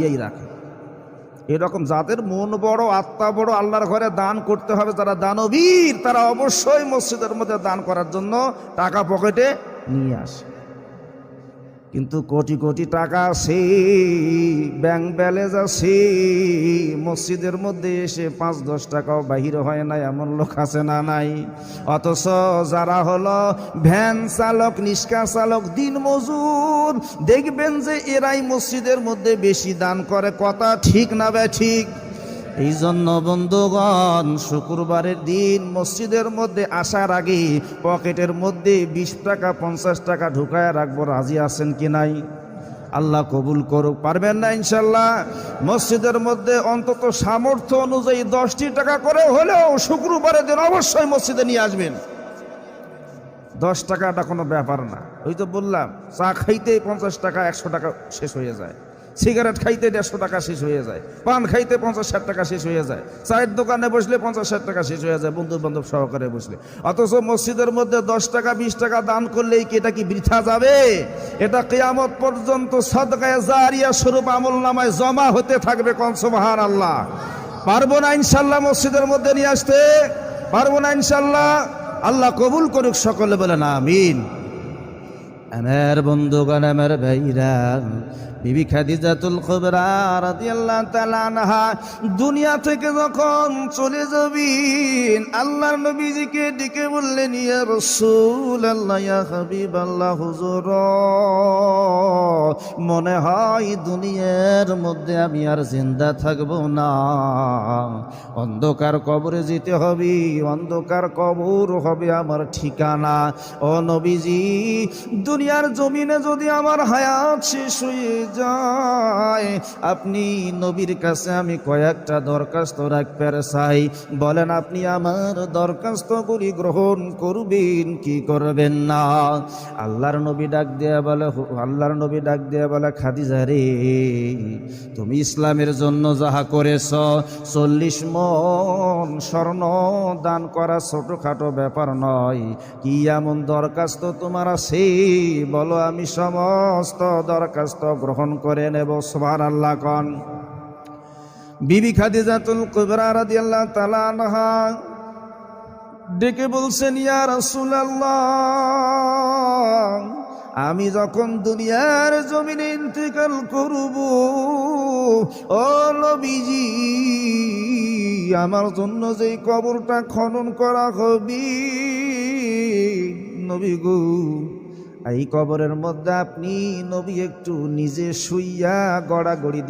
এই রাখে। এরকম যাদের মন বড়, আত্মা বড়, আল্লাহর ঘরে দান করতে হবে, যারা দানবীর, তারা অবশ্যই মসজিদের মধ্যে দান করার জন্য টাকা পকেটে নিয়ে আসে। কিন্তু কোটি কোটি টাকা আছে, ব্যাংক ব্যালেন্স আছে, মসজিদের মধ্যে এসে 5-10 টাকাও বাহির হয় না, এমন লোক আছে না নাই? অথচ যারা হলো ভ্যান চালক, নিষ্কা চালক, দিন মজুর, দেখবেন যে এরাই মসজিদের মধ্যে বেশি দান করে। কথা ঠিক না বে ঠিক? এই জন্য বন্ধুগণ, শুক্রবারের দিন মসজিদের মধ্যে আসার আগে পকেটের মধ্যে 20 টাকা 50 টাকা ঢুকায় রাখবো। রাজি আছেন কি নাই? আল্লাহ কবুল করুক। পারবেন না ইনশাল্লাহ? মসজিদের মধ্যে অন্তত সামর্থ্য অনুযায়ী 10টি টাকা করে হলেও শুক্রবারের দিন অবশ্যই মসজিদে নিয়ে আসবেন। 10 টাকাটা কোনো ব্যাপার না। ওই তো বললাম, চা খাইতেই 50 টাকা 100 টাকা শেষ হয়ে যায়, সিগারেট খাইতে 150 টাকা শেষ হয়ে যায়, পান খাইতে 50-60 টাকা শেষ হয়ে যায়, চায়ের দোকানে বসলে 50-60 টাকা শেষ হয়ে যায়, বন্ধু বান্ধব সহকারে বসলে। অথচ মসজিদের মধ্যে 10 টাকা 20 টাকা দান করলেই কি এটা কি বৃথা যাবে? এটা কিয়ামত পর্যন্ত সাদকায়ে জারিয়া স্বরূপ আমলনামায় জমা হতে থাকবে। কোন সুবহানাল্লাহ। পারবো না ইনশাল্লাহ মসজিদের মধ্যে নিয়ে আসতে? পারবো না ইনশাল্লাহ? আল্লাহ কবুল করুক, সকলে বলেন আমিন। আমার বন্ধুগণ, আমার ভাইরা, বিবি খাদিজাতুল কুবরা রাদিয়াল্লাহু তাআলা আনহা দুনিয়া থেকে যখন চলে যাবেন, আল্লাহর নবীজিকে ডেকে বললেন, ইয়া রাসূলুল্লাহ, ইয়া হাবিবাল্লাহ, হুজুর, মনে হয় দুনিয়ার মধ্যে আমি আর জিন্দা থাকবো না, অন্ধকার কবরে যেতে হবে, অন্ধকার কবর হবে আমার ঠিকানা। ও নবীজি, দুনিয়ার জমিনে যদি আমার হায়াত শেষ হয়ে যায়, আপনি নবীর কাছে আমি কয়েকটা দরখাস্ত রাখতে চাই। বলেন, আপনি আমার দরখাস্তগুলি গ্রহণ করবেন কি করবেন না? আল্লাহর নবী ডাক দেয়া বলে, খাদিজা রে, তুমি ইসলামের জন্য যাহা করেছ, 40 মণ স্বর্ণ দান করা ছোটখাটো ব্যাপার নয়। কি এমন দরখাস্ত তোমার আছে? বলো, আমি সমস্ত দরখাস্ত গ্রহণ করে নেব। সুবহানাল্লাহ কোন। বিবি খাদিজাতুল কুবরা রাদিয়াল্লাহু তাআলা আনহা ডেকে বলছেন, ইয়া রাসূলুল্লাহ, আমি যখন দুনিয়ার জমিনে ইন্তেকাল করব, ও নবীজি, আমার জন্য যেই কবরটা খনন করা হবে, নবী গো, এই কবরের মধ্যে আপনি নবী একটু নিজে শুইয়া গড়াগড়ি দিবেন।